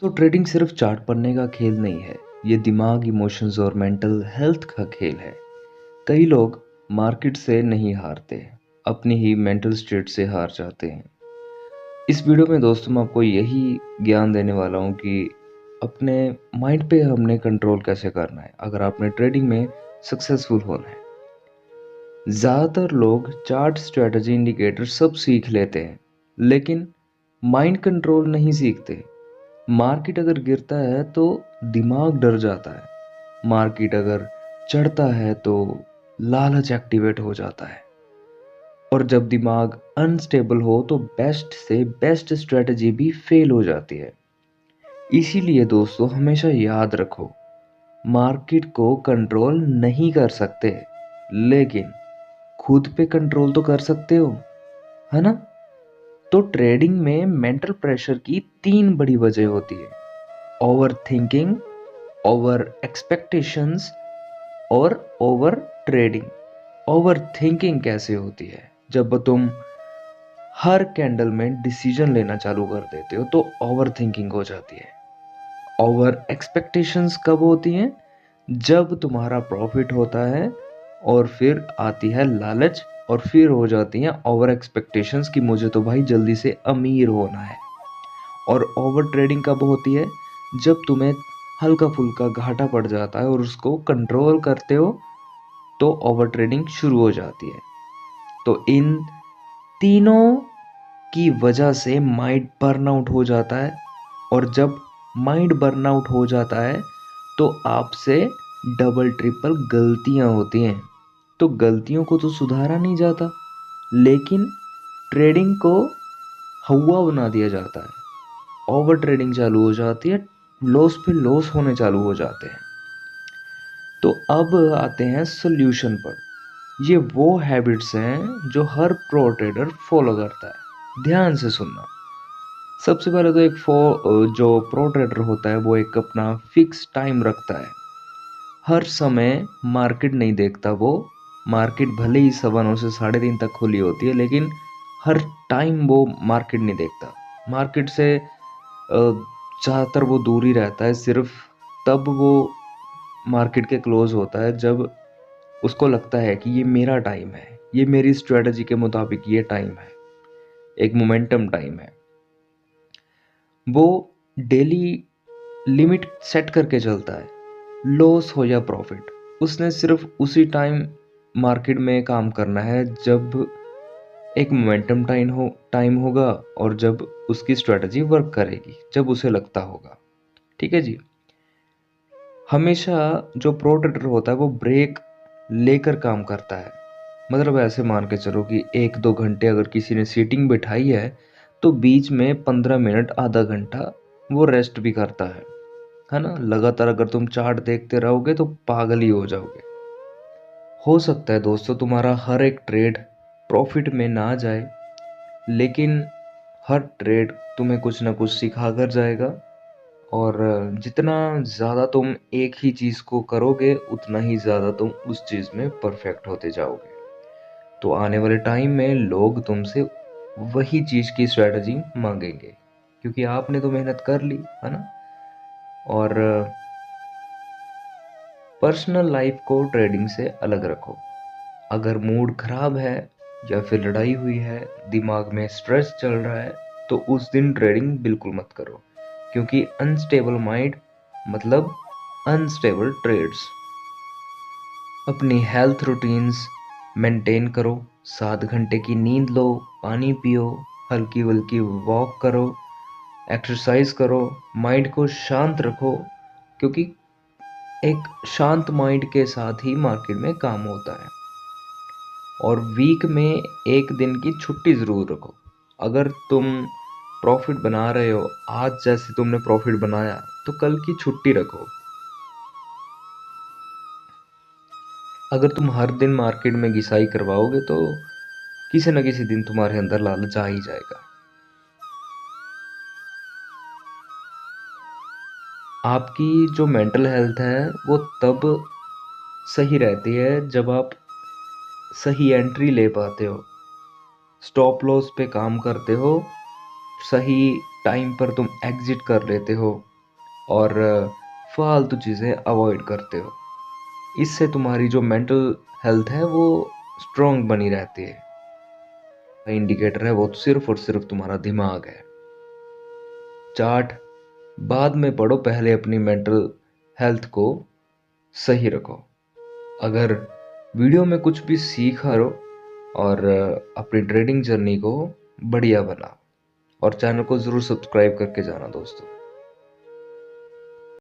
तो ट्रेडिंग सिर्फ चार्ट पढ़ने का खेल नहीं है। ये दिमाग, इमोशंस और मेंटल हेल्थ का खेल है। कई लोग मार्केट से नहीं हारते, अपनी ही मेंटल स्टेट से हार जाते हैं। इस वीडियो में दोस्तों मैं आपको यही ज्ञान देने वाला हूँ कि अपने माइंड पे हमने कंट्रोल कैसे करना है अगर आपने ट्रेडिंग में सक्सेसफुल होना है। ज़्यादातर लोग चार्ट, स्ट्रेटजी, इंडिकेटर सब सीख लेते हैं, लेकिन माइंड कंट्रोल नहीं सीखते। मार्केट अगर गिरता है तो दिमाग डर जाता है। मार्केट अगर चढ़ता है तो लालच एक्टिवेट हो जाता है। और जब दिमाग अनस्टेबल हो तो बेस्ट से बेस्ट स्ट्रेटजी भी फेल हो जाती है। इसीलिए दोस्तों हमेशा याद रखो, मार्केट को कंट्रोल नहीं कर सकते, लेकिन खुद पे कंट्रोल तो कर सकते हो, है ना? तो ट्रेडिंग में मेंटल प्रेशर की 3 बड़ी वजह होती है: ओवर थिंकिंग, ओवर एक्सपेक्टेशंस और ओवर ट्रेडिंग। ओवर थिंकिंग कैसे होती है? जब तुम हर कैंडल में डिसीजन लेना चालू कर देते हो तो ओवर थिंकिंग हो जाती है। ओवर एक्सपेक्टेशंस कब होती हैं? जब तुम्हारा प्रॉफिट होता है और फिर आती है लालच, और फिर हो जाती हैं ओवर एक्सपेक्टेशंस कि मुझे तो भाई जल्दी से अमीर होना है। और ओवर ट्रेडिंग कब होती है? जब तुम्हें हल्का फुल्का घाटा पड़ जाता है और उसको कंट्रोल करते हो तो ओवर ट्रेडिंग शुरू हो जाती है। तो इन तीनों की वजह से माइंड बर्नआउट हो जाता है, और जब माइंड बर्नआउट हो जाता है तो आपसे डबल ट्रिपल गलतियां होती हैं। तो गलतियों को तो सुधारा नहीं जाता, लेकिन ट्रेडिंग को हवा बना दिया जाता है। ओवर ट्रेडिंग चालू हो जाती है, लॉस पे लॉस होने चालू हो जाते हैं। तो अब आते हैं सोल्यूशन पर। ये वो हैबिट्स हैं जो हर प्रो ट्रेडर फॉलो करता है। ध्यान से सुनना। सबसे पहले तो जो प्रो ट्रेडर होता है वो एक अपना फिक्स टाइम रखता है। हर समय मार्केट नहीं देखता वो। मार्केट भले ही 9:15 से 3:30 तक खुली होती है, लेकिन हर टाइम वो मार्केट नहीं देखता। मार्केट से ज़्यादातर वो दूर ही रहता है। सिर्फ तब वो मार्केट के क्लोज होता है जब उसको लगता है कि ये मेरा टाइम है, ये मेरी स्ट्रेटजी के मुताबिक ये टाइम है, एक मोमेंटम टाइम है। वो डेली लिमिट सेट करके चलता है, लॉस हो या प्रॉफिट। उसने सिर्फ उसी टाइम मार्केट में काम करना है जब एक मोमेंटम टाइम होगा, और जब उसकी स्ट्रेटजी वर्क करेगी, जब उसे लगता होगा। ठीक है जी। हमेशा जो प्रो ट्रेडर होता है वो ब्रेक लेकर काम करता है। मतलब ऐसे मान के चलो कि 1-2 घंटे अगर किसी ने सीटिंग बिठाई है तो बीच में 15 मिनट, आधा घंटा वो रेस्ट भी करता है ना? लगातार अगर तुम चार्ट देखते रहोगे तो पागल ही हो जाओगे। हो सकता है दोस्तों तुम्हारा हर एक ट्रेड प्रॉफिट में ना जाए, लेकिन हर ट्रेड तुम्हें कुछ ना कुछ सिखा कर जाएगा। और जितना ज़्यादा तुम एक ही चीज़ को करोगे उतना ही ज़्यादा तुम उस चीज़ में परफेक्ट होते जाओगे। तो आने वाले टाइम में लोग तुमसे वही चीज़ की स्ट्रेटजी मांगेंगे, क्योंकि आपने तो मेहनत कर ली है ना। और पर्सनल लाइफ को ट्रेडिंग से अलग रखो। अगर मूड खराब है या फिर लड़ाई हुई है, दिमाग में स्ट्रेस चल रहा है, तो उस दिन ट्रेडिंग बिल्कुल मत करो, क्योंकि अनस्टेबल माइंड मतलब अनस्टेबल ट्रेड्स। अपनी हेल्थ रूटीन्स मेंटेन करो। 7 घंटे की नींद लो, पानी पियो, हल्की वल्की वॉक करो, एक्सरसाइज करो, माइंड को शांत रखो, क्योंकि एक शांत माइंड के साथ ही मार्केट में काम होता है। और वीक में एक दिन की छुट्टी ज़रूर रखो। अगर तुम प्रॉफिट बना रहे हो, आज जैसे तुमने प्रॉफिट बनाया, तो कल की छुट्टी रखो। अगर तुम हर दिन मार्केट में घिसाई करवाओगे तो किसी न किसी दिन तुम्हारे अंदर लालच आ ही जाएगा। आपकी जो मेंटल हेल्थ है वो तब सही रहती है जब आप सही एंट्री ले पाते हो, स्टॉप लॉस पे काम करते हो, सही टाइम पर तुम एग्जिट कर लेते हो और फालतू चीज़ें अवॉइड करते हो। इससे तुम्हारी जो मेंटल हेल्थ है वो स्ट्रॉन्ग बनी रहती है। इंडिकेटर है वो तो सिर्फ और सिर्फ तुम्हारा दिमाग है। चार्ट बाद में पढ़ो, पहले अपनी मेंटल हेल्थ को सही रखो। अगर वीडियो में कुछ भी सीखा हो और अपनी ट्रेडिंग जर्नी को बढ़िया बनाओ, और चैनल को ज़रूर सब्सक्राइब करके जाना दोस्तों।